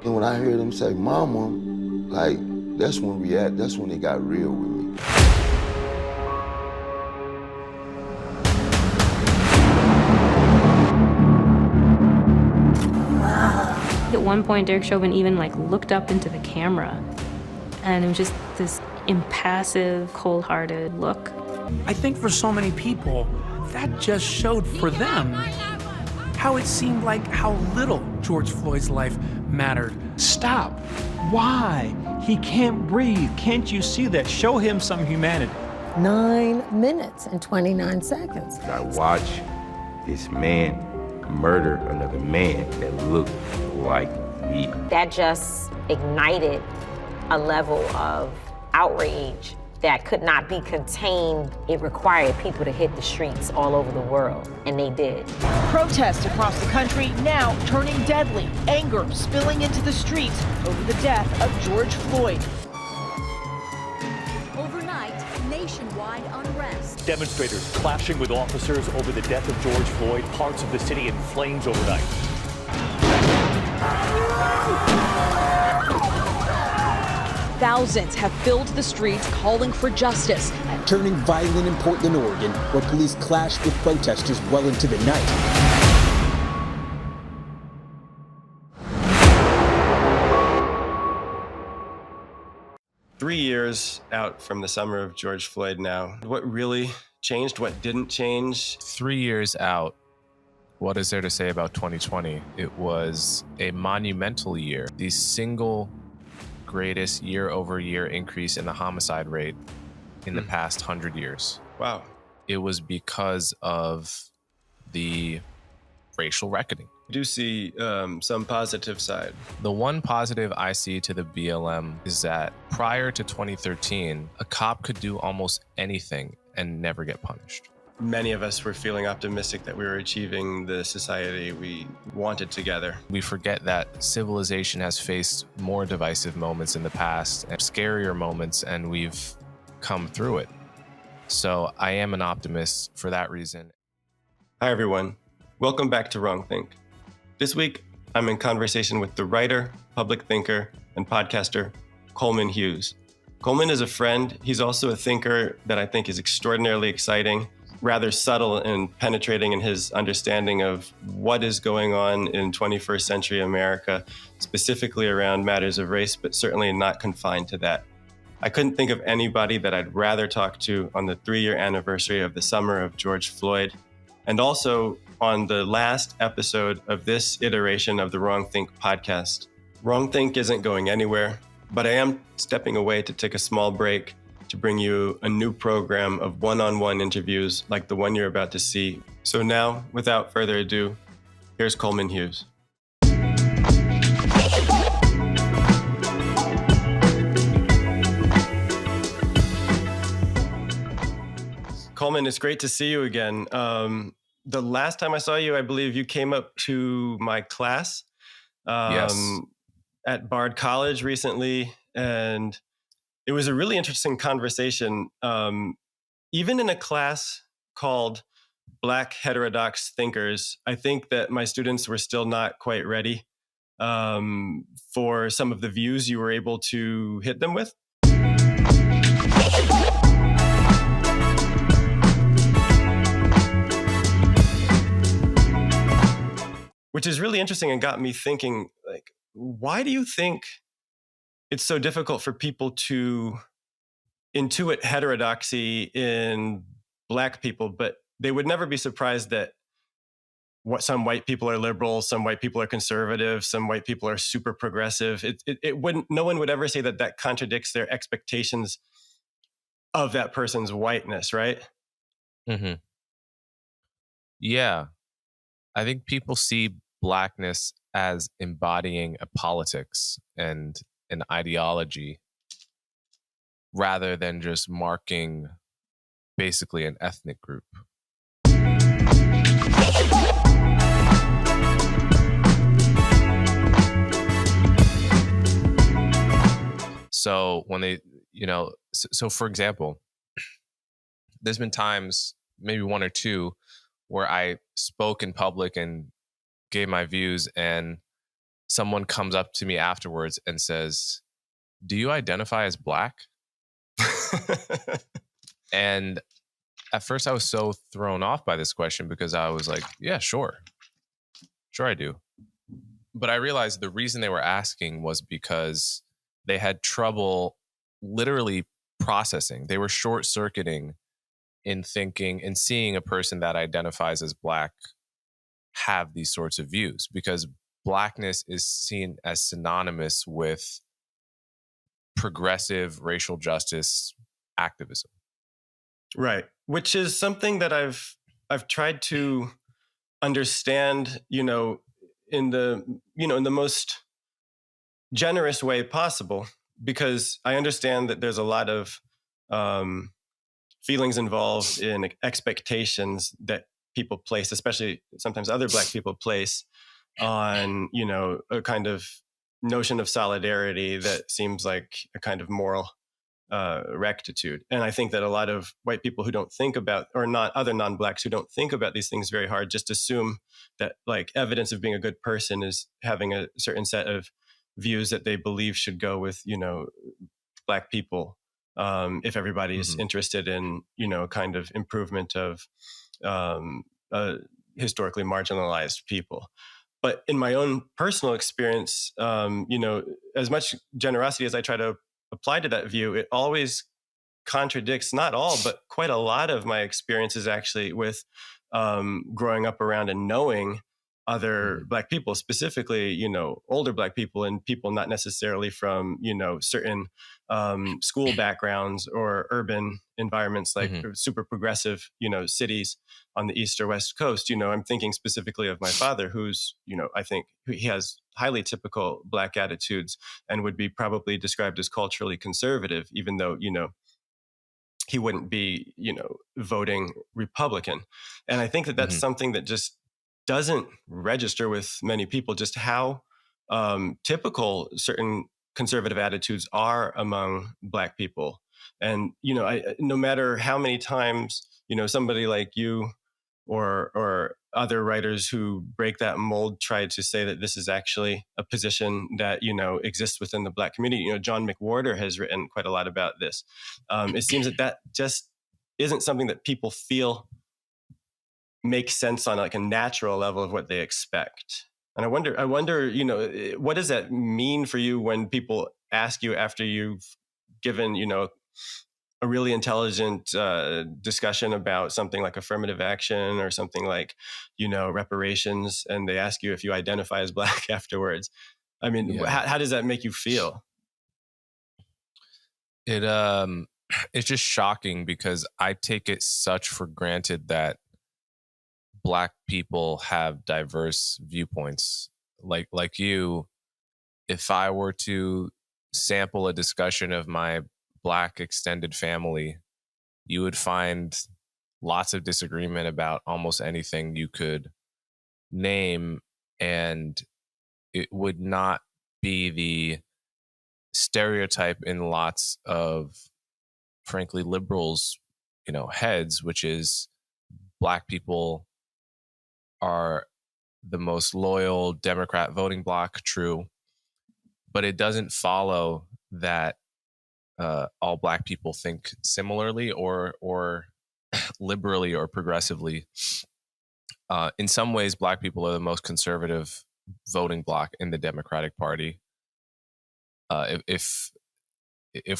And when I heard him say mama, like, that's when it got real with me. At one point, Derek Chauvin even looked up into the camera, and it was just this impassive, cold-hearted look. I think for so many people, that just showed for them how it seemed like how little George Floyd's life mattered. Stop. Why? He can't breathe. Can't you see that? Show him some humanity. 9 minutes and 29 seconds. I watched this man murder another man that looked like me. That just ignited a level of outrage that could not be contained. It required people to hit the streets all over the world, and they did. Protests across the country now turning deadly, anger spilling into the streets over the death of George Floyd. Overnight, nationwide unrest. Demonstrators clashing with officers over the death of George Floyd, parts of the city in flames overnight. Thousands have filled the streets calling for justice. Turning violent in Portland, Oregon, where police clashed with protesters well into the night. Three years out from the summer of George Floyd now. What really changed? What didn't change? 3 years out, what is there to say about 2020? It was a monumental year. The single greatest year-over-year increase in the homicide rate in the past 100 years. Wow. It was because of the racial reckoning. I do see some positive side. The one positive I see to the BLM is that prior to 2013, a cop could do almost anything and never get punished. Many of us were feeling optimistic that we were achieving the society we wanted together. We forget that civilization has faced more divisive moments in the past and scarier moments, and we've come through it. So I am an optimist for that reason. Hi, everyone. Welcome back to Wrongthink. This week, I'm in conversation with the writer, public thinker, and podcaster, Coleman Hughes. Coleman is a friend. He's also a thinker that I think is extraordinarily exciting, rather subtle and penetrating in his understanding of what is going on in 21st century America, specifically around matters of race, but certainly not confined to that. I couldn't think of anybody that I'd rather talk to on the 3-year anniversary of the summer of George Floyd, and also on the last episode of this iteration of the Wrongthink podcast. Wrongthink isn't going anywhere, but I am stepping away to take a small break to bring you a new program of one-on-one interviews like the one you're about to see. So now, without further ado, here's Coleman Hughes. Coleman, it's great to see you again. The last time I saw you, I believe you came up to my class Yes. at Bard College recently, and it was a really interesting conversation. Even in a class called Black Heterodox Thinkers, I think that my students were still not quite ready for some of the views you were able to hit them with. Which is really interesting and got me thinking, like, why do you think it's so difficult for people to intuit heterodoxy in Black people, but they would never be surprised that some white people are liberal, some white people are conservative, some white people are super progressive. It wouldn't. No one would ever say that that contradicts their expectations of that person's whiteness, right? Mm-hmm. Yeah. I think people see Blackness as embodying a politics and an ideology rather than just marking basically an ethnic group. So when they, so for example, there's been times, maybe one or two, where I spoke in public and gave my views, and someone comes up to me afterwards and says, "Do you identify as Black?" And at first I was so thrown off by this question because I was like, yeah, sure I do. But I realized the reason they were asking was because they had trouble literally processing. They were short-circuiting in thinking and seeing a person that identifies as Black have these sorts of views, because Blackness is seen as synonymous with progressive racial justice activism. Right. Which is something that I've tried to understand, in the most generous way possible, because I understand that there's a lot of feelings involved in expectations that people place, especially sometimes other Black people place on, a kind of notion of solidarity that seems like a kind of moral rectitude. And I think that a lot of white people who don't think about, or not other non-Blacks who don't think about these things very hard, just assume that like evidence of being a good person is having a certain set of views that they believe should go with, Black people. If everybody's interested in, kind of improvement of historically marginalized people. But in my own personal experience, as much generosity as I try to apply to that view, it always contradicts not all, but quite a lot of my experiences actually with growing up around and knowing other Black people, specifically, older Black people and people not necessarily from, certain school backgrounds or urban environments like super progressive, cities on the East or West Coast. I'm thinking specifically of my father, who's, I think he has highly typical Black attitudes and would be probably described as culturally conservative, even though, he wouldn't be, voting Republican. And I think that that's something that just doesn't register with many people, just how typical certain conservative attitudes are among Black people. And, no matter how many times, somebody like you or other writers who break that mold try to say that this is actually a position that, exists within the Black community. John McWhorter has written quite a lot about this. It seems that just isn't something that people feel makes sense on like a natural level of what they expect. And I wonder, what does that mean for you when people ask you after you've given, a really intelligent discussion about something like affirmative action or something like, reparations, and they ask you if you identify as Black afterwards. I mean, how does that make you feel? It's just shocking because I take it such for granted that Black people have diverse viewpoints. Like you, if I were to sample a discussion of my Black extended family, you would find lots of disagreement about almost anything you could name, and it would not be the stereotype in lots of, frankly, liberals, heads, which is Black people are the most loyal Democrat voting bloc. True, but it doesn't follow that all Black people think similarly or liberally or progressively. In some ways, Black people are the most conservative voting bloc in the Democratic Party. If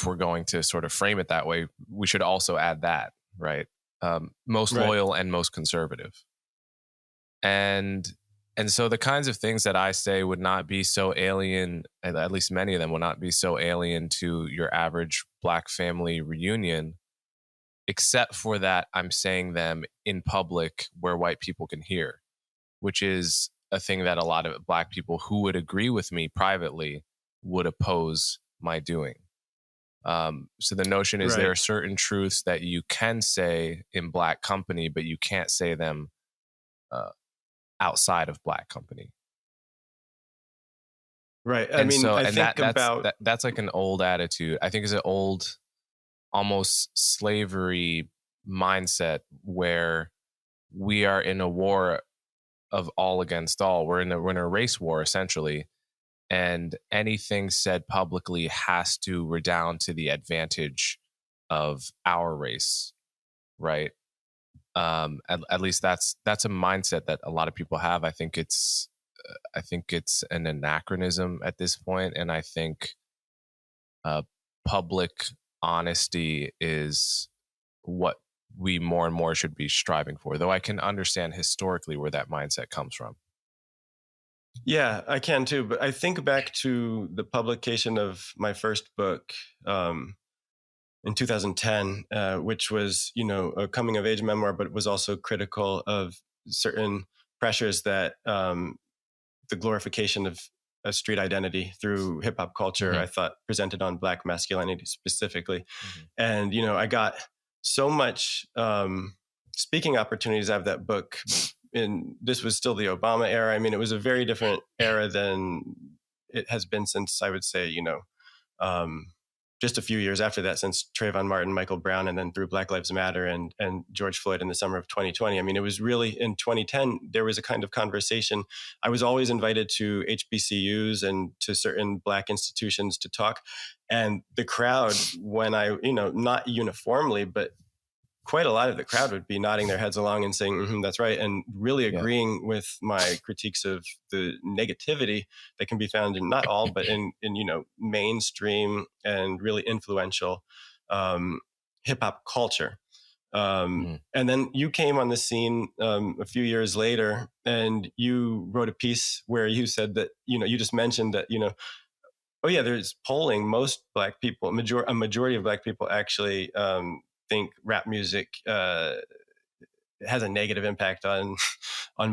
we're going to sort of frame it that way, we should also add that, right? Most loyal and most conservative. And so the kinds of things that I say would not be so alien, at least many of them would not be so alien to your average Black family reunion, except for that I'm saying them in public where white people can hear, which is a thing that a lot of Black people who would agree with me privately would oppose my doing. So the notion is there are certain truths that you can say in Black company, but you can't say them outside of Black company. Right. I mean, I think that's like an old attitude. I think it's an old, almost slavery mindset where we are in a war of all against all. We're in a race war, essentially. and anything said publicly has to redound to the advantage of our race, right? At least that's a mindset that a lot of people have. I think it's an anachronism at this point, and I think public honesty is what we more and more should be striving for. Though I can understand historically where that mindset comes from. Yeah, I can too. But I think back to the publication of my first book in 2010, which was, a coming of age memoir, but was also critical of certain pressures that the glorification of a street identity through hip hop culture, I thought presented on Black masculinity specifically. And, I got so much speaking opportunities out of that book. And this was still the Obama era. I mean, it was a very different era than it has been since, I would say, just a few years after that, since Trayvon Martin, Michael Brown, and then through Black Lives Matter and George Floyd in the summer of 2020. I mean, it was really in 2010, there was a kind of conversation. I was always invited to HBCUs and to certain Black institutions to talk. And the crowd, when I, not uniformly, but quite a lot of the crowd would be nodding their heads along and saying, that's right. And really agreeing with my critiques of the negativity that can be found in not all, but in mainstream and really influential hip hop culture. And then you came on the scene a few years later, and you wrote a piece where you said that, you just mentioned that, oh yeah, there's polling. Most Black people, a majority of Black people actually think rap music has a negative impact on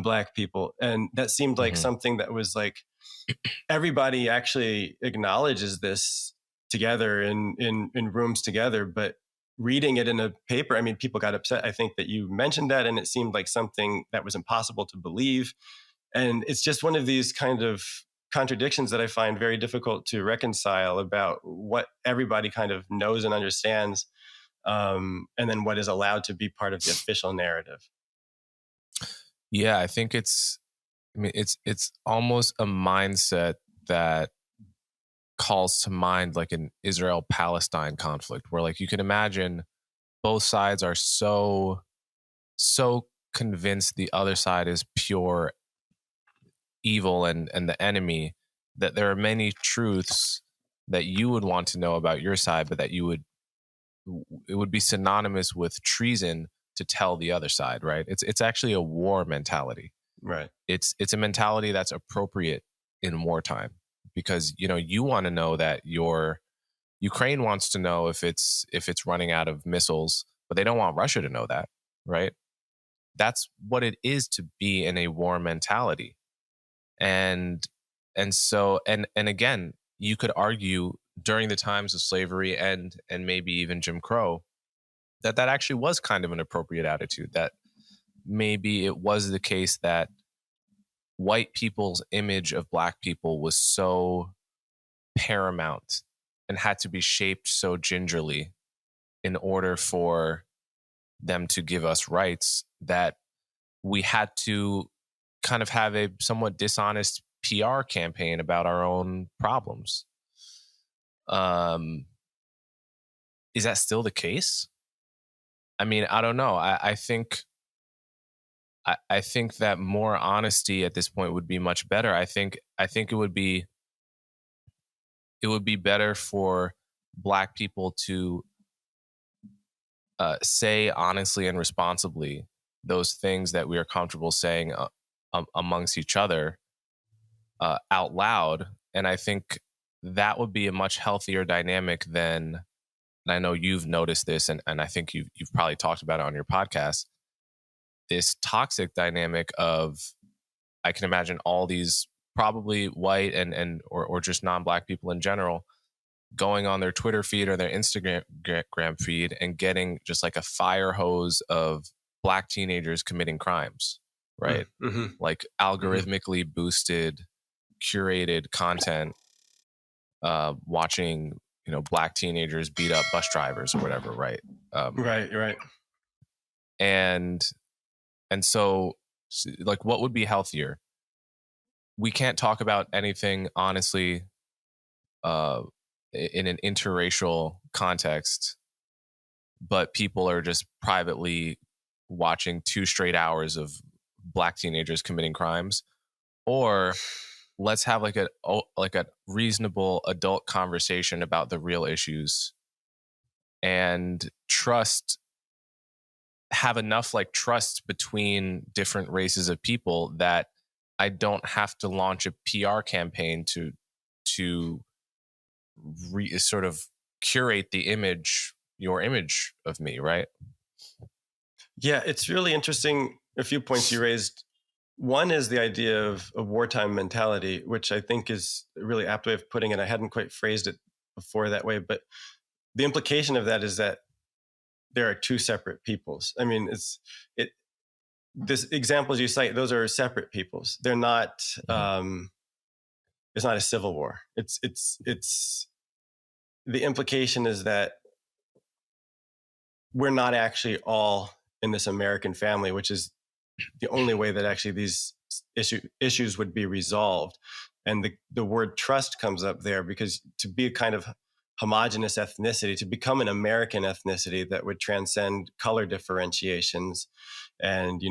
Black people. And that seemed like something that was like, everybody actually acknowledges this together in rooms together, but reading it in a paper, I mean, people got upset. I think that you mentioned that, and it seemed like something that was impossible to believe. And it's just one of these kind of contradictions that I find very difficult to reconcile about what everybody kind of knows and understands, and then what is allowed to be part of the official narrative. Yeah, I think it's almost a mindset that calls to mind like an Israel-Palestine conflict, where like you can imagine both sides are so convinced the other side is pure evil and the enemy, that there are many truths that you would want to know about your side, but that it would be synonymous with treason to tell the other side, right? It's actually a war mentality. Right. It's a mentality that's appropriate in wartime, because you want to know that Ukraine wants to know if it's running out of missiles, but they don't want Russia to know that, right? That's what it is to be in a war mentality. And so again, you could argue during the times of slavery and maybe even Jim Crow that actually was kind of an appropriate attitude, that maybe it was the case that white people's image of Black people was so paramount and had to be shaped so gingerly in order for them to give us rights, that we had to kind of have a somewhat dishonest PR campaign about our own problems. Is that still the case? I mean, I don't know. I think that more honesty at this point would be much better. I think it would be better for Black people to say honestly and responsibly those things that we are comfortable saying amongst each other out loud. And I think that would be a much healthier dynamic than, and I know you've noticed this, and I think you've probably talked about it on your podcast, this toxic dynamic of, I can imagine all these probably white or just non-Black people in general going on their Twitter feed or their Instagram feed and getting just like a fire hose of Black teenagers committing crimes, right? Mm-hmm. Like algorithmically boosted, curated content, watching, Black teenagers beat up bus drivers or whatever, right? Right. And so, like, what would be healthier? we can't talk about anything honestly in an interracial context, but people are just privately watching 2 straight hours of Black teenagers committing crimes. Or let's have like a reasonable adult conversation about the real issues and have enough like trust between different races of people that I don't have to launch a PR campaign to sort of curate your image of me, right? Yeah, it's really interesting. A few points you raised. One is the idea of a wartime mentality, which I think is a really apt way of putting it. I hadn't quite phrased it before that way, but the implication of that is that there are 2 separate peoples. I mean, this examples you cite, those are separate peoples. They're not. It's not a civil war. It's the implication is that we're not actually all in this American family, which is the only way that actually these issues would be resolved. And the word trust comes up there because to be a kind of homogenous ethnicity, to become an American ethnicity that would transcend color differentiations and,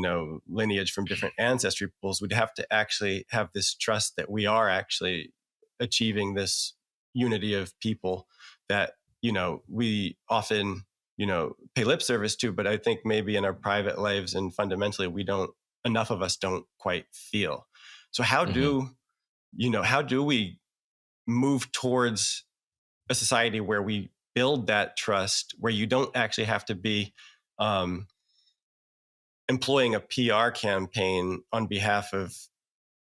lineage from different ancestry pools, we'd have to actually have this trust that we are actually achieving this unity of people that, we often, pay lip service to, but I think maybe in our private lives and fundamentally enough of us don't quite feel. So how do we move towards a society where we build that trust, where you don't actually have to be employing a PR campaign on behalf of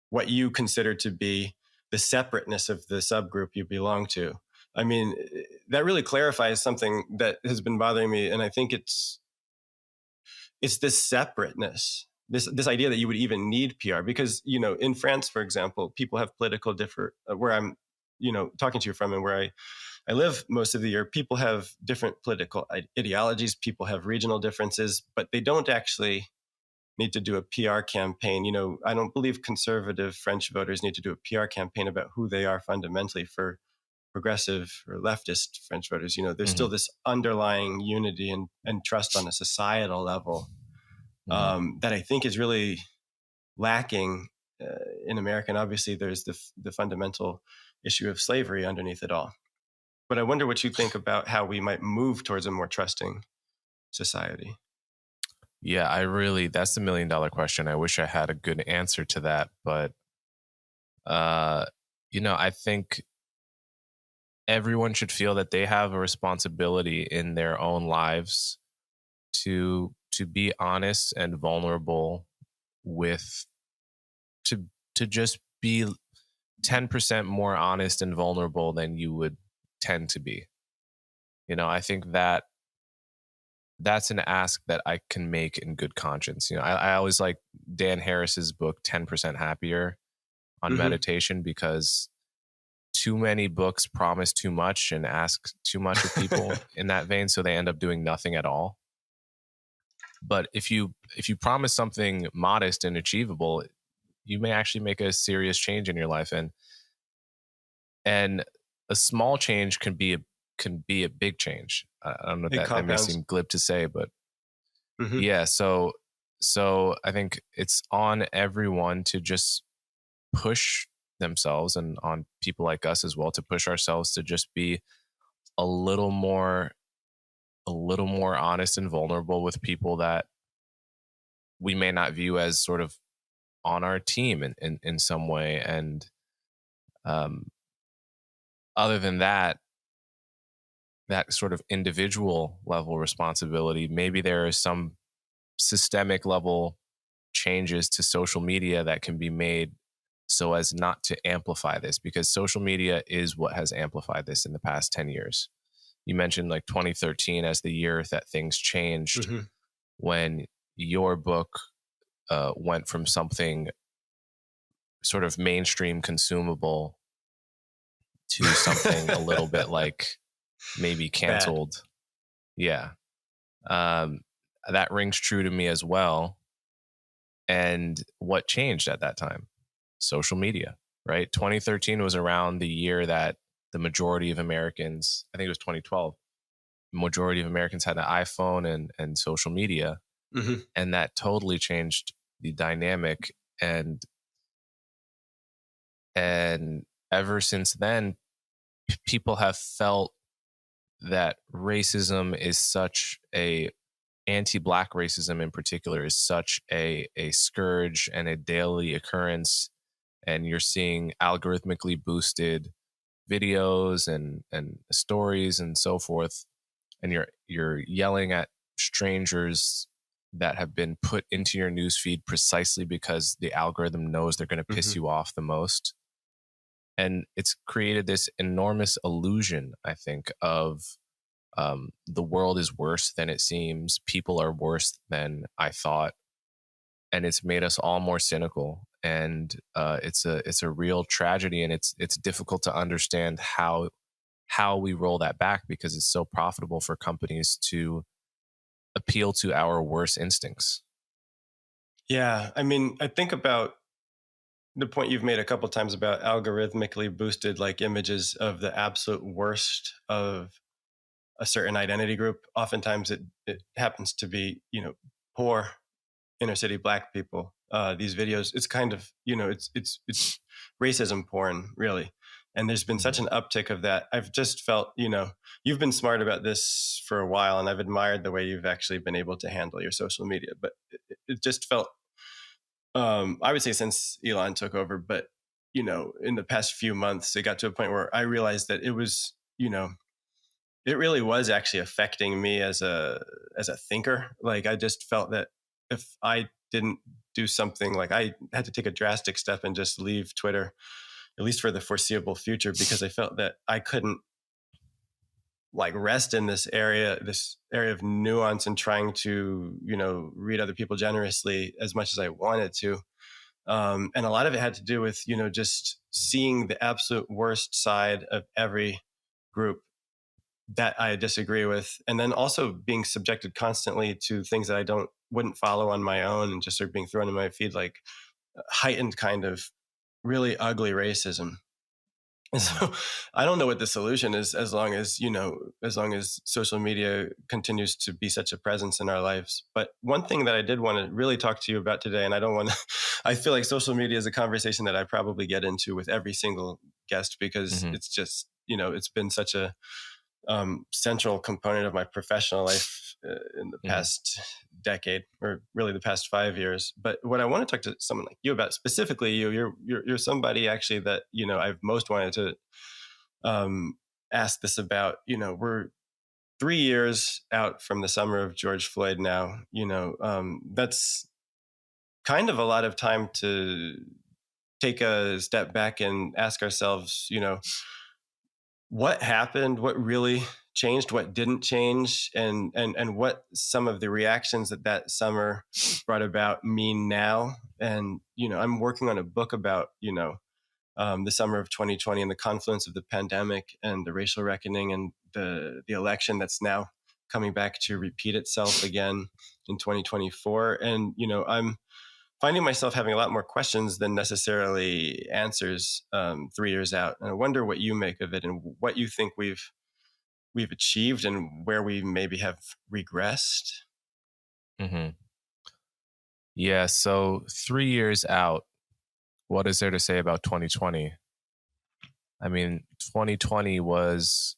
what you consider to be the separateness of the subgroup you belong to? I mean, that really clarifies something that has been bothering me. And I think it's this separateness, this idea that you would even need PR because, in France, for example, people have political where I'm, talking to you from and where I live most of the year, people have different political ideologies. People have regional differences, but they don't actually need to do a PR campaign. I don't believe conservative French voters need to do a PR campaign about who they are fundamentally for progressive or leftist French voters. There's still this underlying unity and trust on a societal level that I think is really lacking in America. And obviously there's the fundamental issue of slavery underneath it all. But I wonder what you think about how we might move towards a more trusting society. Yeah, that's the $1 million question. I wish I had a good answer to that. But, I think everyone should feel that they have a responsibility in their own lives to be honest and vulnerable to just be 10% more honest and vulnerable than you would tend to be. I think that's an ask that I can make in good conscience. I always like Dan Harris's book, 10% Happier on meditation, because too many books promise too much and ask too much of people in that vein. So they end up doing nothing at all. But if you promise something modest and achievable, you may actually make a serious change in your life. And a small change can be a big change. I don't know if that may seem glib to say, but yeah. So I think it's on everyone to just push themselves, and on people like us as well, to push ourselves to just be a little more honest and vulnerable with people that we may not view as sort of on our team in some way. And other than that sort of individual level responsibility, maybe there is some systemic level changes to social media that can be made so as not to amplify this, because social media is what has amplified this in the past 10 years. You mentioned like 2013 as the year that things changed, when your book went from something sort of mainstream consumable to something a little bit like maybe canceled. Bad. Yeah. That rings true to me as well. And what changed at that time? social media, right? 2013 was around the year that the majority of Americans, I think it was 2012, majority of Americans had an iPhone and social media. Mm-hmm. And that totally changed the dynamic. And ever since then, people have felt that racism is such anti-Black racism in particular is such a scourge and a daily occurrence. And you're seeing algorithmically boosted videos and stories and so forth. And you're yelling at strangers that have been put into your newsfeed precisely because the algorithm knows they're going to piss you off the most. And it's created this enormous illusion, I think, of the world is worse than it seems. People are worse than I thought. And it's made us all more cynical. And it's a real tragedy. And it's difficult to understand how we roll that back, because it's so profitable for companies to appeal to our worst instincts. Yeah. I mean, I think about the point you've made a couple of times about algorithmically boosted like images of the absolute worst of a certain identity group. Oftentimes it happens to be, poor inner city Black people. These videos, it's kind of, it's racism porn, really. And there's been such an uptick of that. I've just felt, you've been smart about this for a while, and I've admired the way you've actually been able to handle your social media. But it just felt, I would say since Elon took over, but, in the past few months, it got to a point where I realized that it was, it really was actually affecting me as a thinker. Like, I just felt that if I didn't do something, like I had to take a drastic step and just leave Twitter, at least for the foreseeable future, because I felt that I couldn't like rest in this area of nuance and trying to, read other people generously as much as I wanted to. And a lot of it had to do with, just seeing the absolute worst side of every group that I disagree with. And then also being subjected constantly to things that I wouldn't follow on my own, and just sort of being thrown in my feed, like heightened kind of really ugly racism. And so I don't know what the solution is, as long as social media continues to be such a presence in our lives. But one thing that I did want to really talk to you about today, and I feel like social media is a conversation that I probably get into with every single guest, because it's just, it's been such a central component of my professional life in the past decade, or really the past 5 years. But what I want to talk to someone like you about, specifically you're somebody actually that, I've most wanted to ask this about. We're 3 years out from the summer of George Floyd now. That's kind of a lot of time to take a step back and ask ourselves, what happened, what really changed, what didn't change, and what some of the reactions that summer brought about mean now. And, I'm working on a book about, the summer of 2020 and the confluence of the pandemic and the racial reckoning and the election that's now coming back to repeat itself again in 2024. And, I'm finding myself having a lot more questions than necessarily answers 3 years out. And I wonder what you make of it, and what you think we've achieved, and where we maybe have regressed. Yeah. So 3 years out, what is there to say about 2020? I mean, 2020 was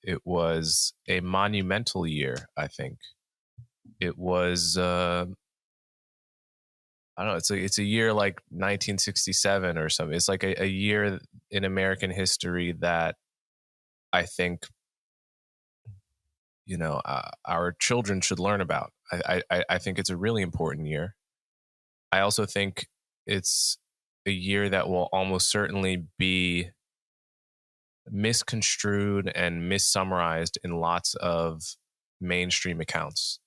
a monumental year, I think. It was, I don't know, it's a year like 1967 or something. It's like a year in American history that I think, our children should learn about. I think it's a really important year. I also think it's a year that will almost certainly be misconstrued and missummarized in lots of mainstream accounts.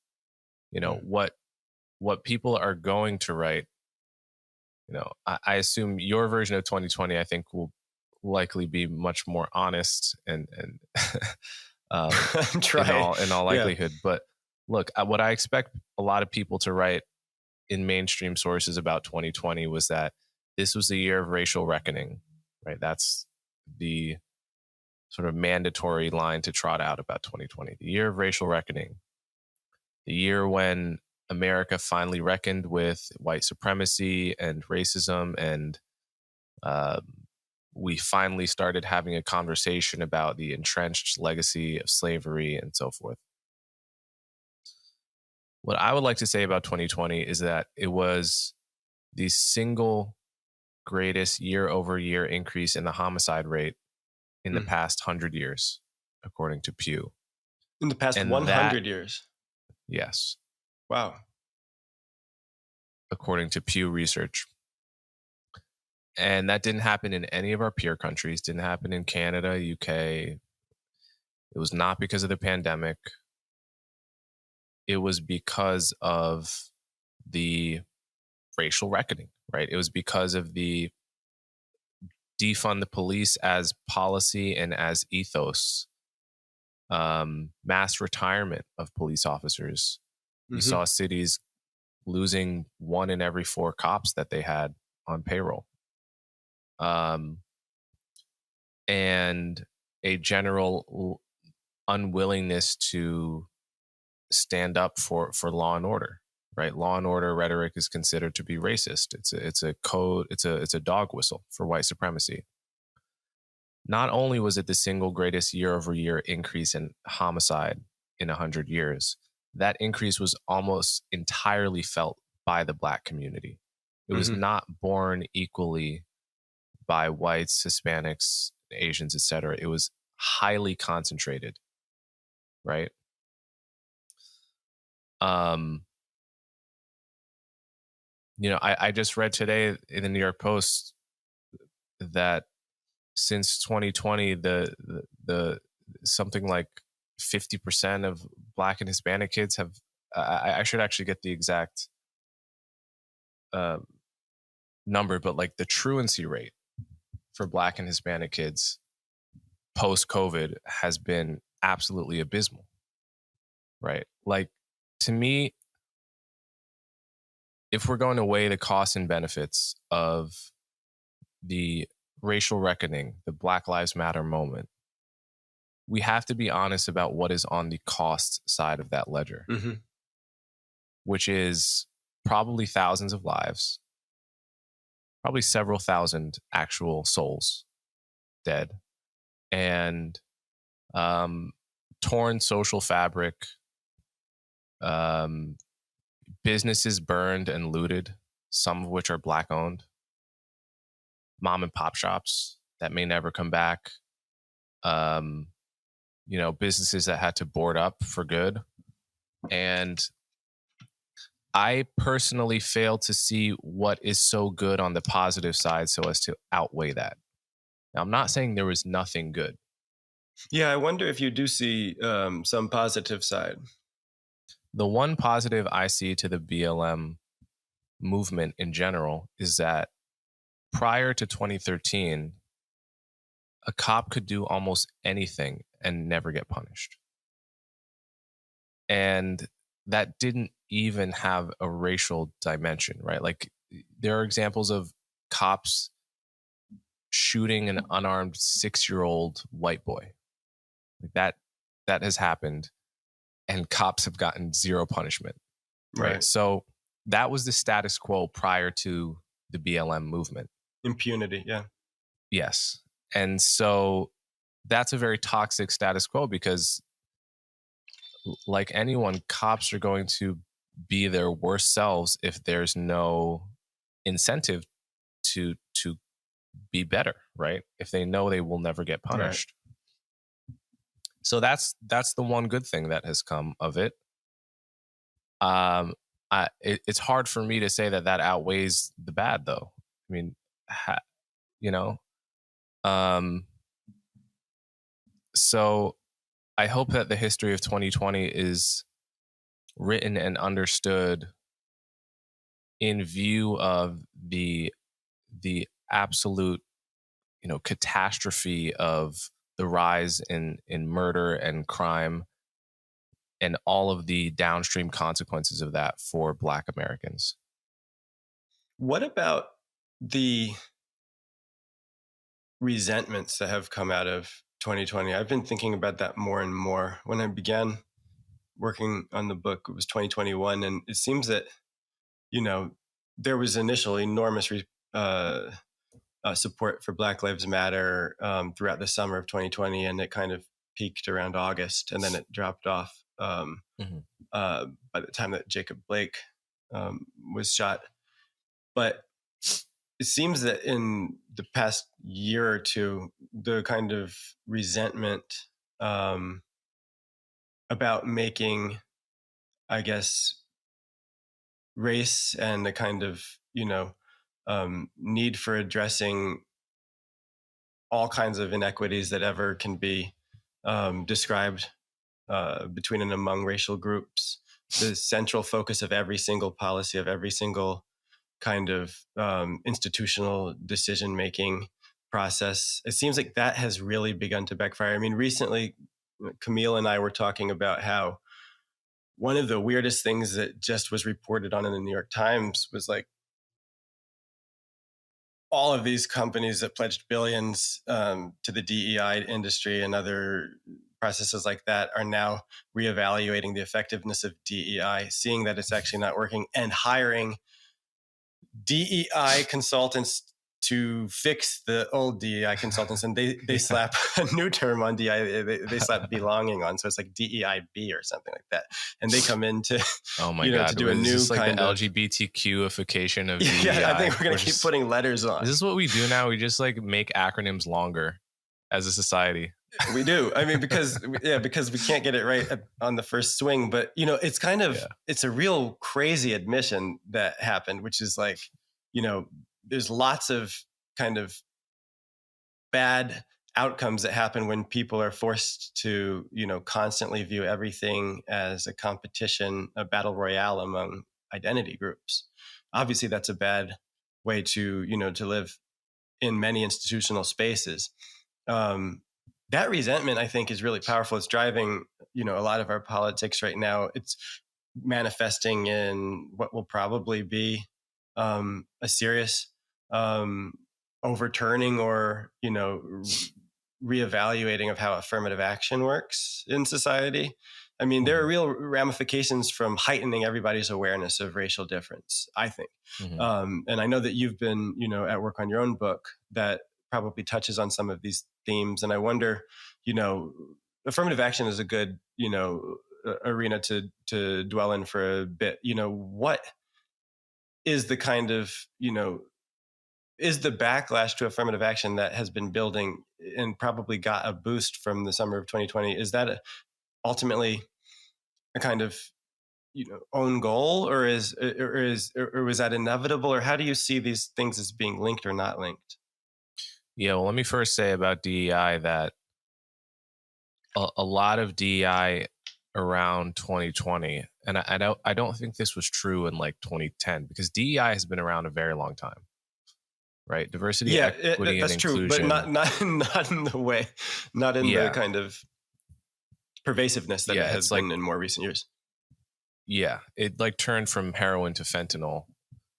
What people are going to write, I assume your version of 2020, I think, will likely be much more honest and in all likelihood. Yeah. But look, what I expect a lot of people to write in mainstream sources about 2020 was that this was the year of racial reckoning, right? That's the sort of mandatory line to trot out about 2020. The year of racial reckoning. The year when America finally reckoned with white supremacy and racism, and we finally started having a conversation about the entrenched legacy of slavery and so forth. What I would like to say about 2020 is that it was the single greatest year-over-year increase in the homicide rate in the past 100 years, according to Pew. In the past 100 years? Yes. Wow. According to Pew Research. And that didn't happen in any of our peer countries, didn't happen in Canada, UK. It was not because of the pandemic. It was because of the racial reckoning, right? It was because of the defund the police as policy and as ethos, mass retirement of police officers. You saw cities losing 1 in every 4 cops that they had on payroll. And a general unwillingness to stand up for law and order, right? Law and order rhetoric is considered to be racist. It's a code. It's a dog whistle for white supremacy. Not only was it the single greatest year-over-year increase in homicide in 100 years, that increase was almost entirely felt by the Black community. It was not borne equally by whites, Hispanics, Asians, etc. It was highly concentrated, right? I just read today in the New York Post that since 2020, the something like 50% of Black and Hispanic kids have. I should actually get the exact number, but like the truancy rate for Black and Hispanic kids post-COVID has been absolutely abysmal, right? Like, to me, if we're going to weigh the costs and benefits of the racial reckoning, the Black Lives Matter moment, we have to be honest about what is on the cost side of that ledger, which is probably thousands of lives, probably several thousand actual souls dead, and torn social fabric, businesses burned and looted, some of which are Black owned, mom and pop shops that may never come back, businesses that had to board up for good. And I personally fail to see what is so good on the positive side so as to outweigh that. Now, I'm not saying there was nothing good. Yeah, I wonder if you do see some positive side. The one positive I see to the BLM movement in general is that prior to 2013, a cop could do almost anything and never get punished. And that didn't even have a racial dimension, right? Like, there are examples of cops shooting an unarmed 6-year-old white boy. Like that has happened, and cops have gotten zero punishment, right? So that was the status quo prior to the BLM movement. Impunity, yeah. Yes. And so that's a very toxic status quo because, like anyone, cops are going to be their worst selves if there's no incentive to be better, right? If they know they will never get punished. Right. So that's the one good thing that has come of it. It's hard for me to say that outweighs the bad, though. I mean, so I hope that the history of 2020 is written and understood in view of the absolute, catastrophe of the rise in murder and crime and all of the downstream consequences of that for Black Americans. What about the resentments that have come out of 2020, I've been thinking about that more and more. When I began working on the book, it was 2021, and it seems that, there was initial enormous support for Black Lives Matter throughout the summer of 2020, and it kind of peaked around August, and then it dropped off by the time that Jacob Blake was shot. But it seems that in the past year or two, the kind of resentment about making, I guess, race and the kind of, need for addressing all kinds of inequities that ever can be described between and among racial groups, the central focus of every single policy, of every single kind of institutional decision-making process. It seems like that has really begun to backfire. I mean, recently, Camille and I were talking about how one of the weirdest things that just was reported on in the New York Times was like all of these companies that pledged billions to the DEI industry and other processes like that are now reevaluating the effectiveness of DEI, seeing that it's actually not working, and hiring DEI consultants to fix the old DEI consultants, and they slap a new term on DEI. They slap belonging on, so it's like DEIB or something like that. And they come in to, God, to do a new like kind the of LGBTQification of DEI. Yeah, I think we're going to keep putting letters on. Is this what we do now? We just like make acronyms longer as a society. We do. I mean, because we can't get it right on the first swing. But it's kind of it's a real crazy admission that happened, which is like, there's lots of kind of bad outcomes that happen when people are forced to, constantly view everything as a competition, a battle royale among identity groups. Obviously, that's a bad way to, to live in many institutional spaces. That resentment, I think, is really powerful. It's driving, a lot of our politics right now. It's manifesting in what will probably be a serious overturning or, reevaluating of how affirmative action works in society. I mean, there are real ramifications from heightening everybody's awareness of racial difference, I think. And I know that you've been, at work on your own book that probably touches on some of these themes. And I wonder, affirmative action is a good, arena to dwell in for a bit. What is the kind of, is the backlash to affirmative action that has been building and probably got a boost from the summer of 2020? Is that ultimately a kind of, own goal, or was that inevitable? Or how do you see these things as being linked or not linked? Yeah, well, let me first say about DEI that a lot of DEI around 2020, and I don't think this was true in like 2010, because DEI has been around a very long time, right? Diversity, equity, that's and true, inclusion. but not in the way, not in the kind of pervasiveness that it has been in more recent years. Yeah, it like turned from heroin to fentanyl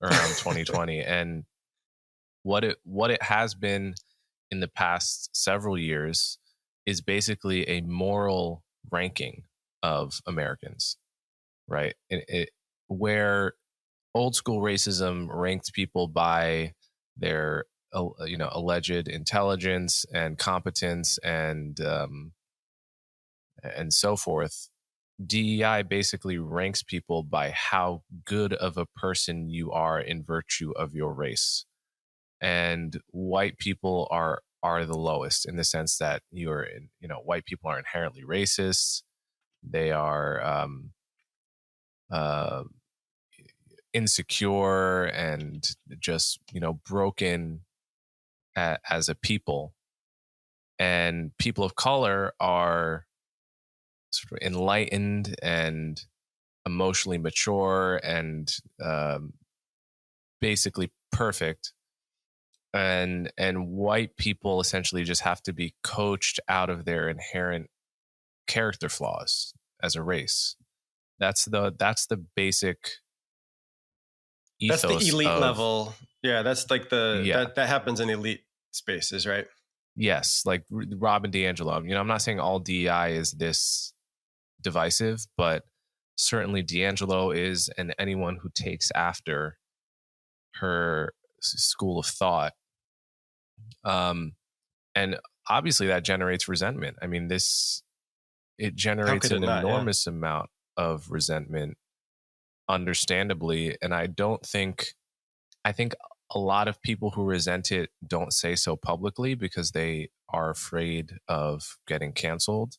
around 2020, and what it has been in the past several years is basically a moral ranking of Americans, right? Where old school racism ranked people by their alleged intelligence and competence and so forth. DEI basically ranks people by how good of a person you are in virtue of your race. And white people are the lowest in the sense that white people are inherently racist. They are insecure and just, broken as a people. And people of color are sort of enlightened and emotionally mature and basically perfect. And white people essentially just have to be coached out of their inherent character flaws as a race. That's the basic ethos. That's the elite of, level. Yeah, that's like Yeah. that happens in elite spaces, right? Yes, like Robin DiAngelo. You know, I'm not saying all DEI is this divisive, but certainly DiAngelo is, and anyone who takes after her school of thought. And obviously that generates resentment. I mean, it generates an enormous amount of resentment, understandably. And I think a lot of people who resent it don't say so publicly because they are afraid of getting canceled.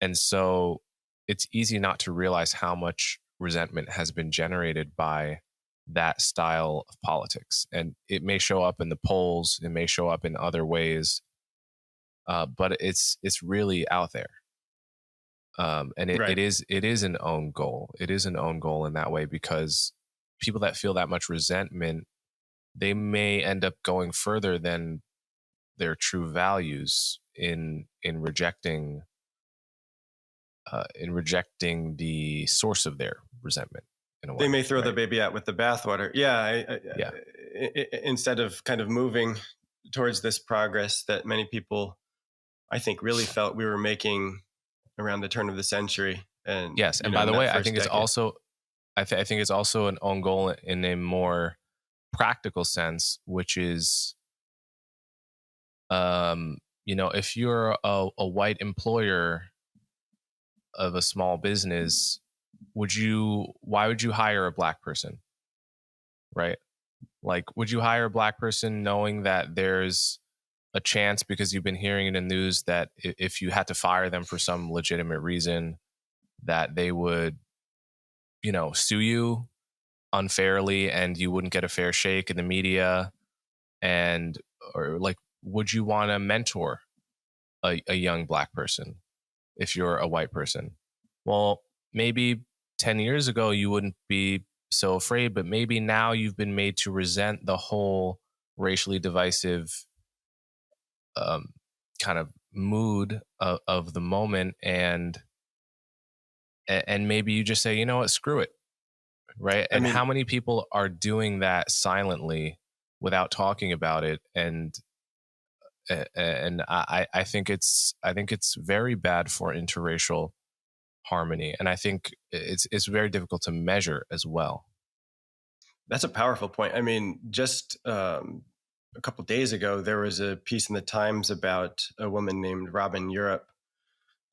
And so it's easy not to realize how much resentment has been generated by that style of politics. And it may show up in the polls, it may show up in other ways, but it's really out there. And it is an own goal. It is an own goal in that way, because people that feel that much resentment, they may end up going further than their true values in rejecting the source of their resentment. In a way, they may throw the baby out with the bathwater. Yeah. Instead of kind of moving towards this progress that many people, I think, really felt we were making around the turn of the century. And yes, and by the way, I think it's also, I think it's also an own goal in a more practical sense, which is, if you're a white employer of a small business, why would you hire a black person? Right? Like, would you hire a black person knowing that there's a chance, because you've been hearing in the news, that if you had to fire them for some legitimate reason, that they would, sue you unfairly and you wouldn't get a fair shake in the media? Or like, would you want to mentor a young black person if you're a white person? Well, maybe 10 years ago you wouldn't be so afraid, but maybe now you've been made to resent the whole racially divisive kind of mood of the moment, and maybe you just say, you know what, screw it, right? And how many people are doing that silently without talking about it? And I think it's very bad for interracial harmony, and I think it's very difficult to measure as well. That's a powerful point. I mean, just a couple of days ago, there was a piece in the Times about a woman named Robin Europe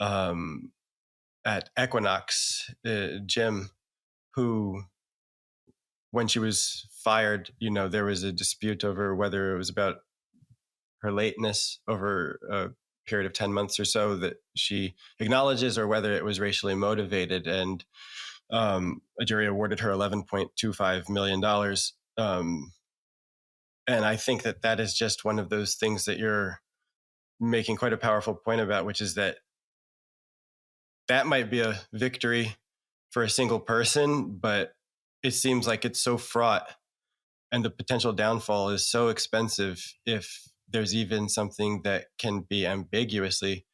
at Equinox Gym, who, when she was fired, there was a dispute over whether it was about her lateness over a period of 10 months or so that she acknowledges, or whether it was racially motivated. And a jury awarded her $11.25 million. And I think that is just one of those things that you're making quite a powerful point about, which is that might be a victory for a single person, but it seems like it's so fraught, and the potential downfall is so expensive if there's even something that can be ambiguously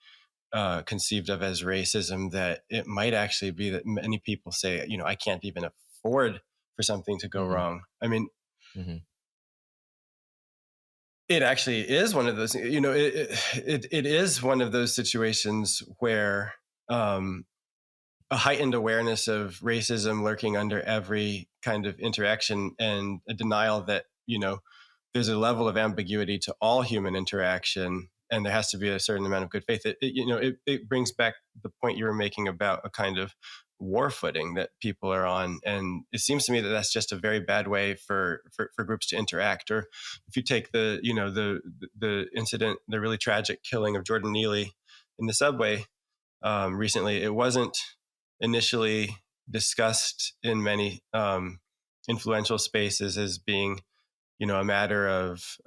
conceived of as racism, that it might actually be that many people say, I can't even afford for something to go wrong. I mean, it actually is one of those, it is one of those situations where a heightened awareness of racism lurking under every kind of interaction, and a denial that, there's a level of ambiguity to all human interaction, and there has to be a certain amount of good faith. It brings back the point you were making about a kind of war footing that people are on. And it seems to me that that's just a very bad way for groups to interact. Or if you take the incident, the really tragic killing of Jordan Neely in the subway recently, it wasn't initially discussed in many influential spaces as being, a matter of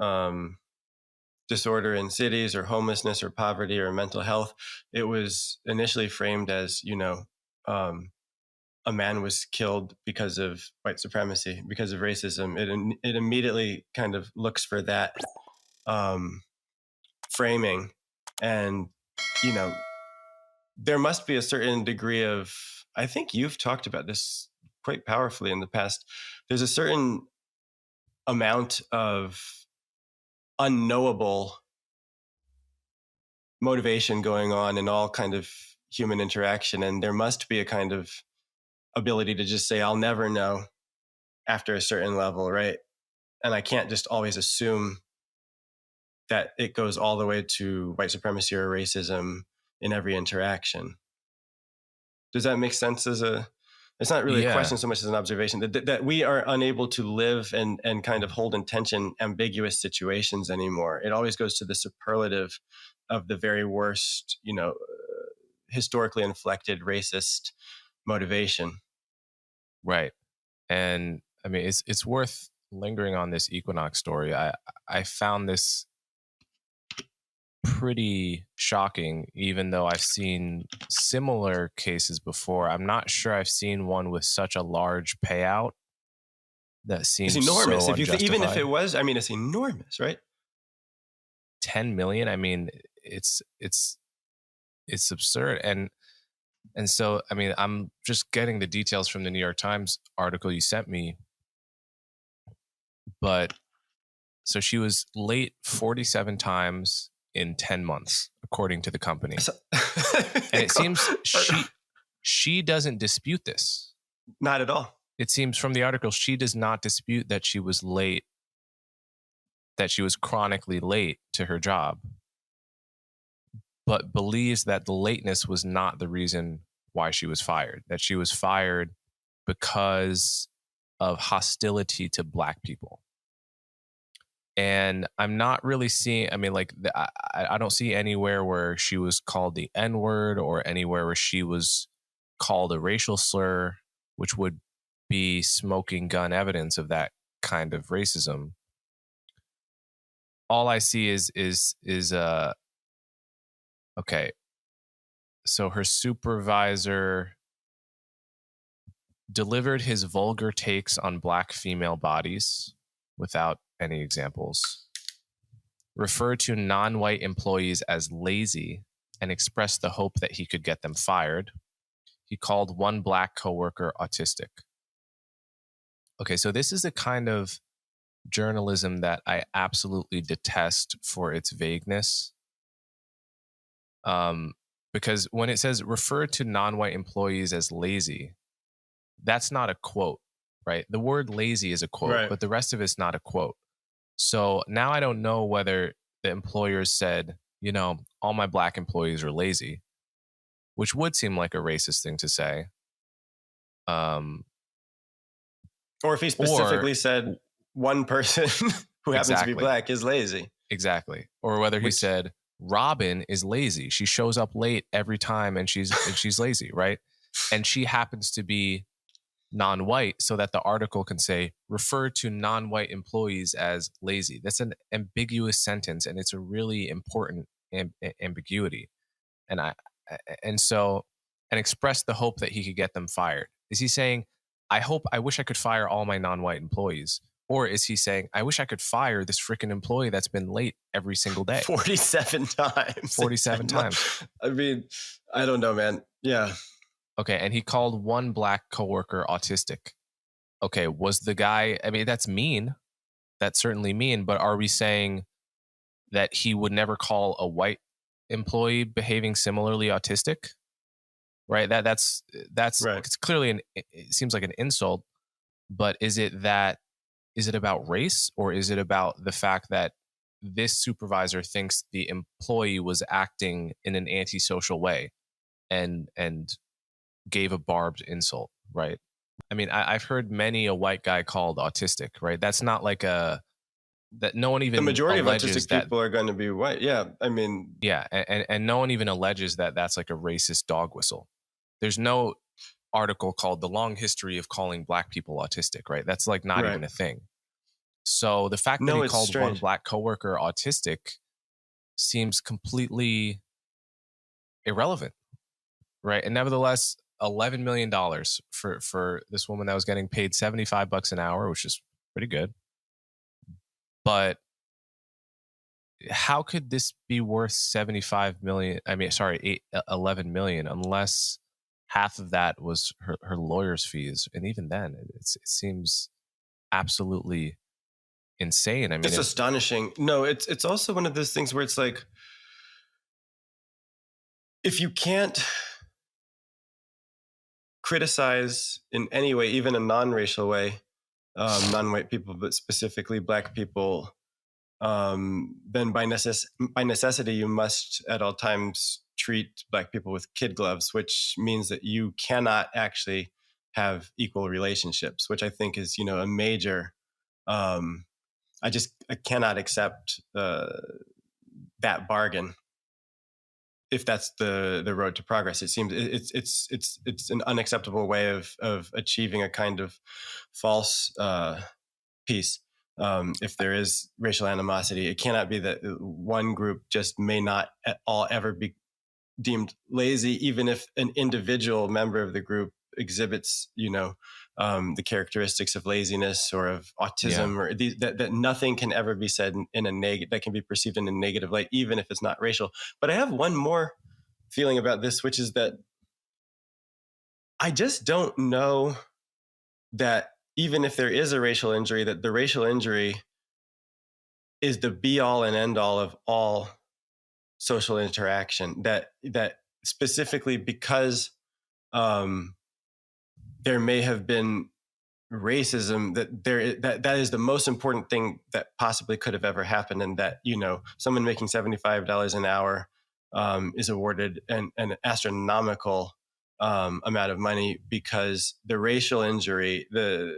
disorder in cities, or homelessness, or poverty, or mental health. It was initially framed as, a man was killed because of white supremacy, because of racism. It immediately kind of looks for that framing. And, there must be a certain degree of, I think you've talked about this quite powerfully in the past. There's a certain amount of unknowable motivation going on in all kind of human interaction, and there must be a kind of ability to just say, I'll never know after a certain level, right? And I can't just always assume that it goes all the way to white supremacy or racism in every interaction. Does that make sense? It's not really a question so much as an observation that we are unable to live and kind of hold in tension ambiguous situations anymore. It always goes to the superlative of the very worst, historically inflected racist motivation. Right. And I mean, it's worth lingering on this Equinox story. I found this pretty shocking, even though I've seen similar cases before. I'm not sure I've seen one with such a large payout that seems enormous. So Even if it was, I mean, it's enormous, right? 10 million. I mean, it's absurd. And so, I mean, I'm just getting the details from the New York Times article you sent me. But so she was late 47 times in 10 months, according to the company. And it seems she doesn't dispute this. Not at all. It seems from the article, she does not dispute that she was late, that she was chronically late to her job, but believes that the lateness was not the reason why she was fired, that she was fired because of hostility to Black people. And I'm not really seeing, I mean, like, I don't see anywhere where she was called the N-word or anywhere where she was called a racial slur, which would be smoking gun evidence of that kind of racism. All I see is okay. So her supervisor delivered his vulgar takes on Black female bodies without any examples, referred to non-white employees as lazy, and expressed the hope that he could get them fired. He called one Black coworker autistic. Okay, so this is the kind of journalism that I absolutely detest for its vagueness. Because when it says refer to non-white employees as lazy, that's not a quote, right? The word lazy is a quote, right, but the rest of it's not a quote. So now I don't know whether the employers said, all my Black employees are lazy, which would seem like a racist thing to say. Or if he specifically said one person who happens to be Black is lazy. Exactly. Or whether he said Robin is lazy. She shows up late every time and she's lazy, right? And she happens to be non-white, so that the article can say refer to non-white employees as lazy. That's an ambiguous sentence, and it's a really important ambiguity. And express the hope that he could get them fired. Is he saying, I wish I could fire all my non-white employees? Or is he saying, I wish I could fire this freaking employee that's been late every single day? 47 times. 47 times. I mean, I don't know, man. Yeah. Okay, and he called one Black coworker autistic. Okay, was the guy, I mean, that's mean. That's certainly mean, but are we saying that he would never call a white employee behaving similarly autistic? Right? That's right. It's clearly it seems like an insult, but is it about race, or is it about the fact that this supervisor thinks the employee was acting in an antisocial way and gave a barbed insult, right? I mean, I've heard many a white guy called autistic, right? That's not like that no one even, the majority of autistic people are going to be white. Yeah. I mean, yeah. And no one even alleges that that's like a racist dog whistle. There's no article called The Long History of Calling Black People Autistic, right? That's like not even a thing. So the fact that he called strange. One Black coworker autistic seems completely irrelevant, right? And nevertheless, $11 million for this woman that was getting paid $75 an hour, which is pretty good. But how could this be worth 75 million? I mean, sorry, 11 million, unless half of that was her lawyer's fees. And even then, it seems absolutely insane. I mean, it's astonishing. No, it's also one of those things where it's like, if you can't criticize in any way, even a non-racial way, non-white people, but specifically Black people, then by necessity, you must at all times treat Black people with kid gloves, which means that you cannot actually have equal relationships, which I think is, a major, I cannot accept that bargain. If that's the road to progress, it seems it's an unacceptable way of achieving a kind of false peace. If there is racial animosity, it cannot be that one group just may not at all ever be deemed lazy, even if an individual member of the group exhibits, the characteristics of laziness or of autism, or that nothing can ever be said in a that can be perceived in a negative light, even if it's not racial. But I have one more feeling about this, which is that I just don't know that even if there is a racial injury, that the racial injury is the be all and end all of all social interaction. That specifically because there may have been racism, that is the most important thing that possibly could have ever happened, and that someone making $75 an hour is awarded an astronomical amount of money because the racial injury, the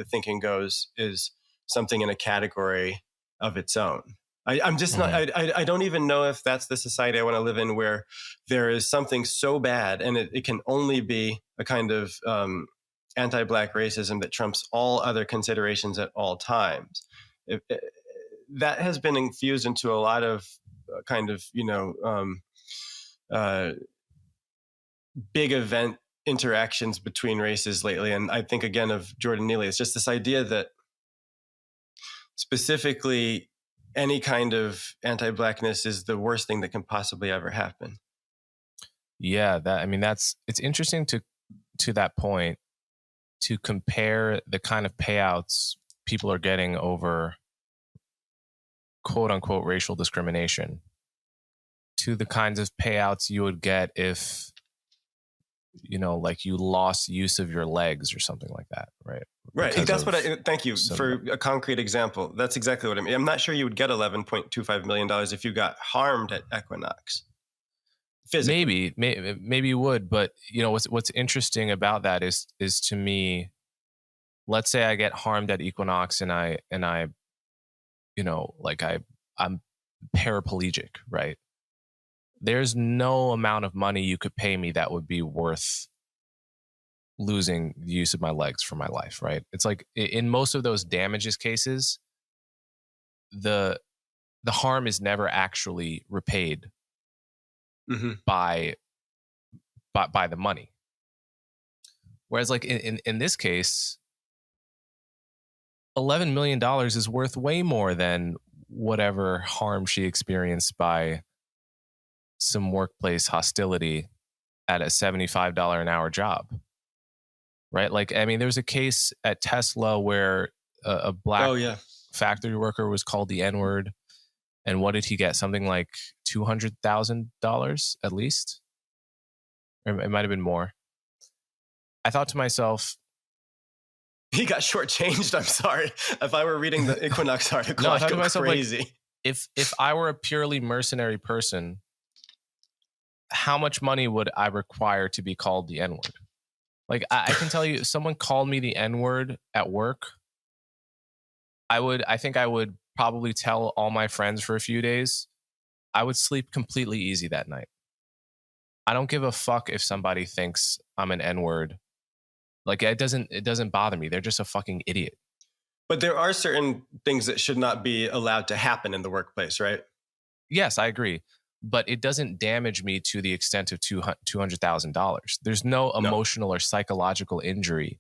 thinking goes, is something in a category of its own. I'm just not, I don't even know if that's the society I want to live in, where there is something so bad and it can only be a kind of anti-Black racism that trumps all other considerations at all times. That has been infused into a lot of kind of, big event interactions between races lately. And I think again of Jordan Neely, it's just this idea that specifically any kind of anti-Blackness is the worst thing that can possibly ever happen. Yeah, it's interesting to that point to compare the kind of payouts people are getting over quote unquote racial discrimination to the kinds of payouts you would get if, like you lost use of your legs or something like that, right? Right. That's thank you for a concrete example. That's exactly what I mean. I'm not sure you would get $11.25 million if you got harmed at Equinox. Physically. Maybe you would, but what's interesting about that is to me, let's say I get harmed at Equinox and I'm paraplegic, right? There's no amount of money you could pay me that would be worth losing the use of my legs for my life, right? It's like in most of those damages cases, the harm is never actually repaid by the money. Whereas like in this case, $11 million is worth way more than whatever harm she experienced by some workplace hostility at a $75 an hour job. Right? Like, there's a case at Tesla where a Black factory worker was called the N-word. And what did he get? Something like $200,000 at least? Or it might have been more. I thought to myself, he got shortchanged. I'm sorry. If I were reading the Equinox article, I'd go crazy. Like, if I were a purely mercenary person, how much money would I require to be called the N-word? Like, I can tell you, if someone called me the N-word at work, I think I would probably tell all my friends for a few days. I would sleep completely easy that night. I don't give a fuck if somebody thinks I'm an N-word. Like, it doesn't bother me. They're just a fucking idiot. But there are certain things that should not be allowed to happen in the workplace, right? Yes, I agree. But it doesn't damage me to the extent of $200,000. There's no emotional or psychological injury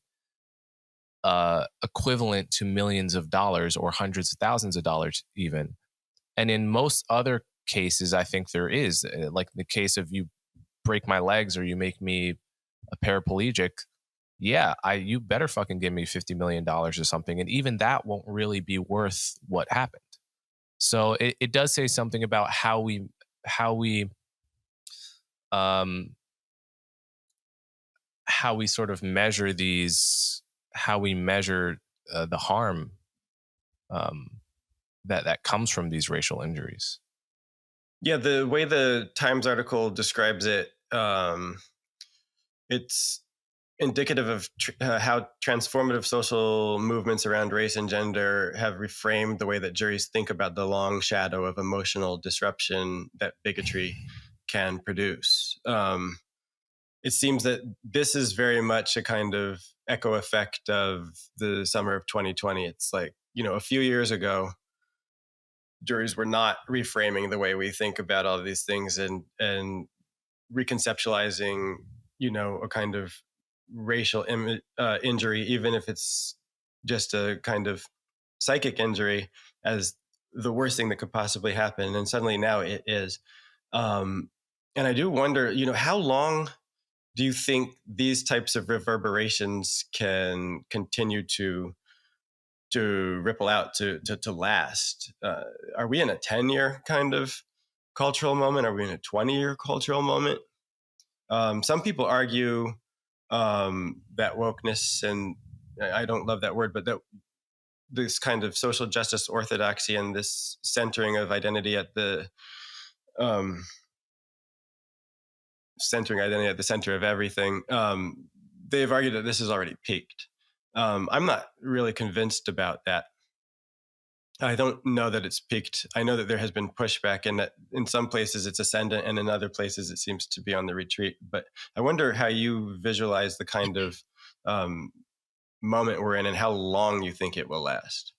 equivalent to millions of dollars or hundreds of thousands of dollars even. And in most other cases, I think there is, like the case of you break my legs or you make me a paraplegic, yeah, you better fucking give me $50 million or something. And even that won't really be worth what happened. So it does say something about how we sort of measure how we measure the harm that comes from these racial injuries. Yeah, the way the Times article describes it, it's indicative of how transformative social movements around race and gender have reframed the way that juries think about the long shadow of emotional disruption that bigotry can produce. It seems that this is very much a kind of echo effect of the summer of 2020. It's like, a few years ago, juries were not reframing the way we think about all of these things and reconceptualizing, a kind of racial injury, even if it's just a kind of psychic injury, as the worst thing that could possibly happen. And suddenly now it is. And I do wonder, how long do you think these types of reverberations can continue to ripple out, to last? Are we in a 10-year kind of cultural moment? Are we in a 20-year cultural moment? Some people argue that wokeness, and I don't love that word, but that this kind of social justice orthodoxy and this centering of identity at the center of everything, they've argued that this has already peaked. I'm not really convinced about that. I don't know that it's peaked. I know that there has been pushback, and that in some places it's ascendant and in other places it seems to be on the retreat. But I wonder how you visualize the kind of moment we're in and how long you think it will last.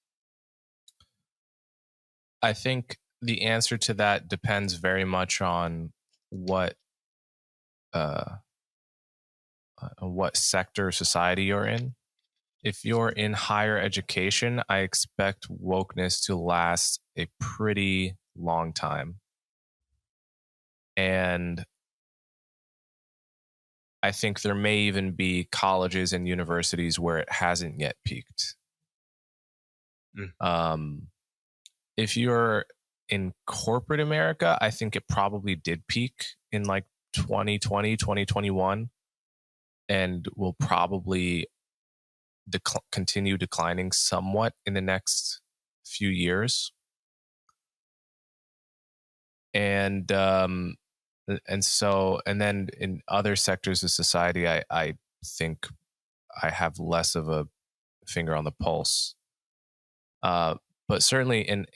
I think the answer to that depends very much on what sector of society you're in. If you're in higher education, I expect wokeness to last a pretty long time. And I think there may even be colleges and universities where it hasn't yet peaked. If you're in corporate America, I think it probably did peak in like 2020, 2021, and will probably continue declining somewhat in the next few years. And then in other sectors of society, I think I have less of a finger on the pulse. But certainly in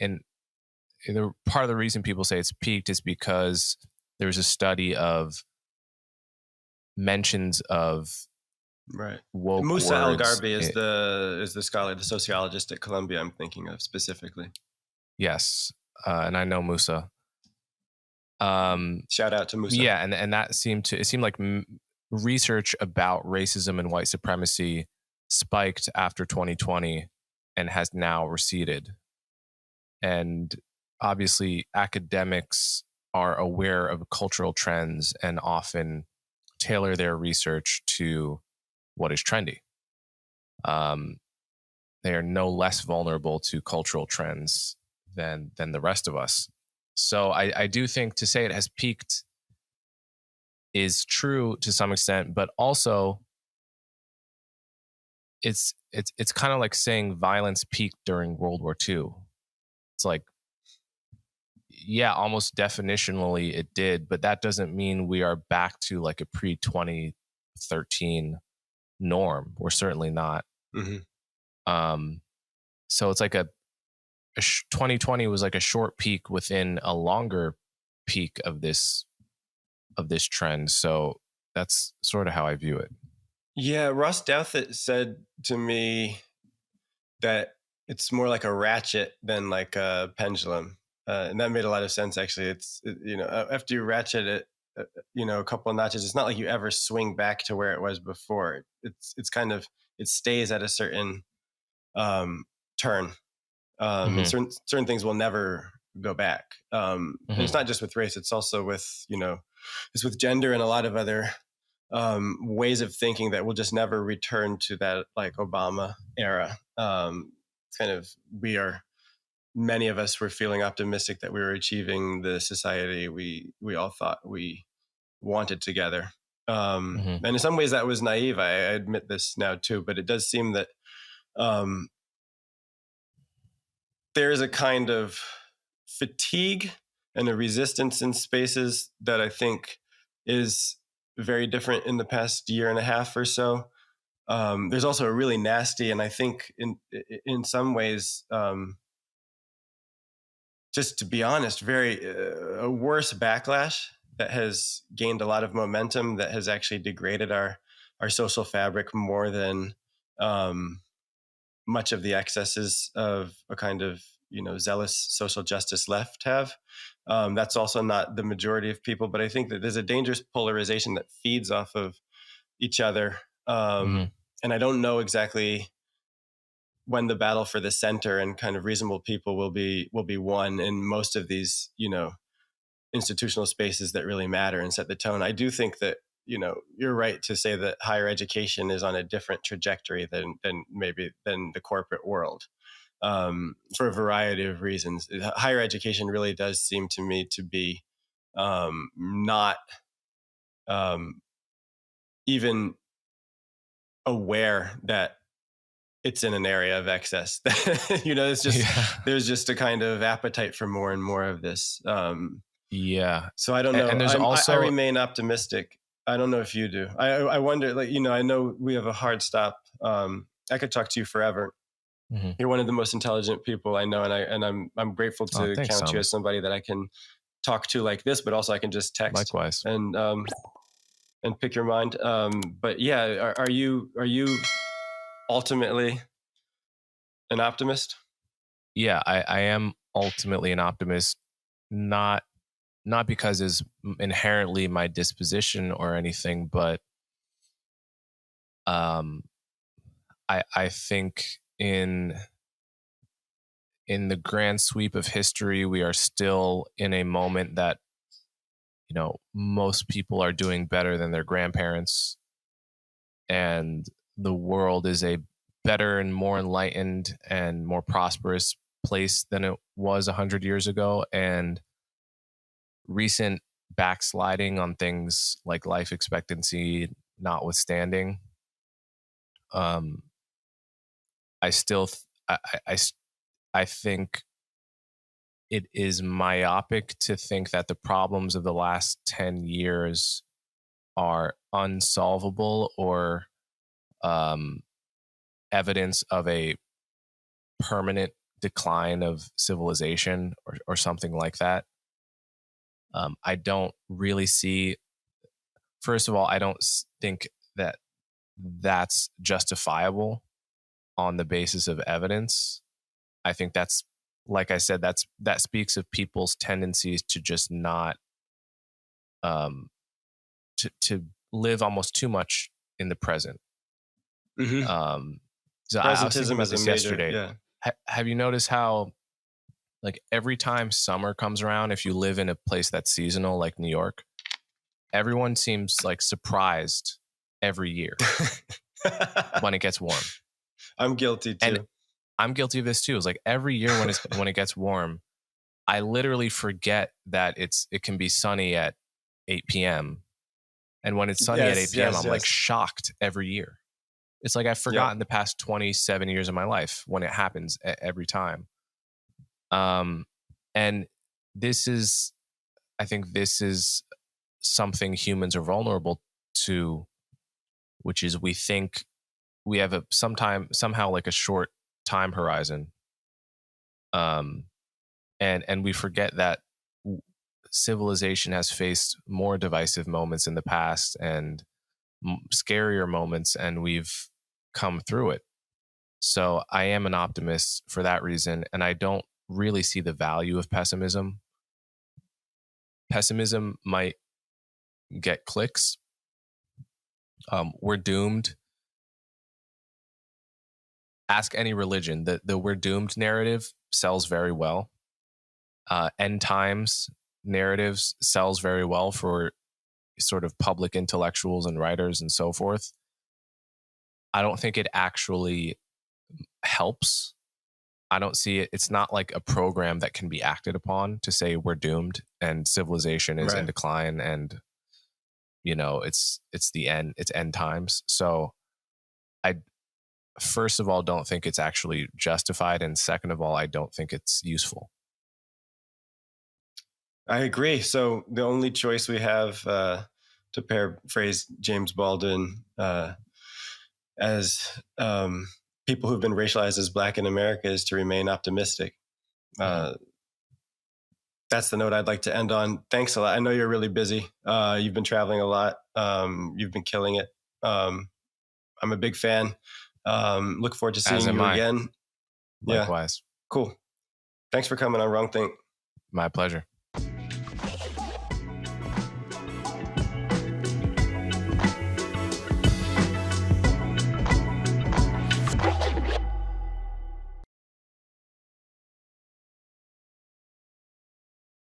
the part of the reason people say it's peaked is because there's a study of mentions of woke Musa words. Al-Gharbi is the scholar, the sociologist at Columbia I'm thinking of specifically. Yes, and I know Musa. Shout out to Musa. Yeah, and that seemed like research about racism and white supremacy spiked after 2020 and has now receded. And obviously, academics are aware of cultural trends and often tailor their research to what is trendy. They are no less vulnerable to cultural trends than the rest of us. So I do think to say it has peaked is true to some extent, but also it's kind of like saying violence peaked during World War II. It's like, yeah, almost definitionally it did, but that doesn't mean we are back to like a pre-2013 norm. We're certainly not. So it's like 2020 was like a short peak within a longer peak of this trend. So that's sort of how I view it. Yeah, Ross Douthat said to me that it's more like a ratchet than like a pendulum. And that made a lot of sense, actually. After you ratchet it, a couple of notches, it's not like you ever swing back to where it was before. It's kind of, it stays at a certain turn. Certain things will never go back. And it's not just with race; it's also with it's with gender and a lot of other ways of thinking that will just never return to that like Obama era. Many of us were feeling optimistic that we were achieving the society we all thought we wanted together. And in some ways that was naive. I admit this now too, but it does seem that there is a kind of fatigue and a resistance in spaces that I think is very different in the past year and a half or so. There's also a really nasty, and I think in some ways, just to be honest, very a worse backlash that has gained a lot of momentum, that has actually degraded our social fabric more than much of the excesses of a kind of zealous social justice left have. That's also not the majority of people, but I think that there's a dangerous polarization that feeds off of each other. And I don't know exactly when the battle for the center and kind of reasonable people will be won in most of these, institutional spaces that really matter and set the tone. I do think that, you're right to say that higher education is on a different trajectory than the corporate world. For a variety of reasons. Higher education really does seem to me to be not even aware that it's in an area of excess. It's just there's just a kind of appetite for more and more of this. So I don't know. And I remain optimistic. I don't know if you do. I wonder, I know we have a hard stop. I could talk to you forever. You're one of the most intelligent people I know, and I'm grateful to count you as somebody that I can talk to like this, but also I can just text. Likewise. And pick your mind. But yeah, are you ultimately an optimist? Yeah, I am ultimately an optimist, not because it's inherently my disposition or anything, but I think in the grand sweep of history, we are still in a moment that, most people are doing better than their grandparents, and the world is a better and more enlightened and more prosperous place than it was 100 years ago. And recent backsliding on things like life expectancy notwithstanding, I think it is myopic to think that the problems of the last 10 years are unsolvable or evidence of a permanent decline of civilization or something like that. I don't really see, first of all, I don't think that that's justifiable on the basis of evidence. I think that's, like I said, that speaks of people's tendencies to just not, to live almost too much in the present. So I was thinking about this yesterday. Yeah. Have you noticed how, like, every time summer comes around, if you live in a place that's seasonal, like New York, everyone seems like surprised every year when it gets warm. I'm guilty too. And I'm guilty of this too. It's like every year when it gets warm, I literally forget that it can be sunny at 8 p.m. And when it's sunny at 8 p.m., I'm like shocked every year. It's like I've forgotten the past 27 years of my life when it happens every time. And I think this is something humans are vulnerable to, which is we think we have somehow like a short time horizon. And we forget that civilization has faced more divisive moments in the past and scarier moments, and we've come through it. So I am an optimist for that reason, and I don't really see the value of pessimism. Pessimism might get clicks. We're doomed. Ask any religion. The we're doomed narrative sells very well. end times narratives sells very well for sort of public intellectuals and writers and so forth. I don't think it actually helps. I don't see it. It's not like a program that can be acted upon to say we're doomed and civilization is in decline and, you know, it's the end, it's end times. So I, first of all, don't think it's actually justified. And second of all, I don't think it's useful. I agree. So the only choice we have, to paraphrase James Baldwin, as people who've been racialized as Black in America, is to remain optimistic. That's the note I'd like to end on. Thanks a lot. I know you're really busy. You've been traveling a lot. You've been killing it. I'm a big fan. Look forward to seeing you again. Likewise. Yeah. Cool. Thanks for coming on Wrongthink. My pleasure.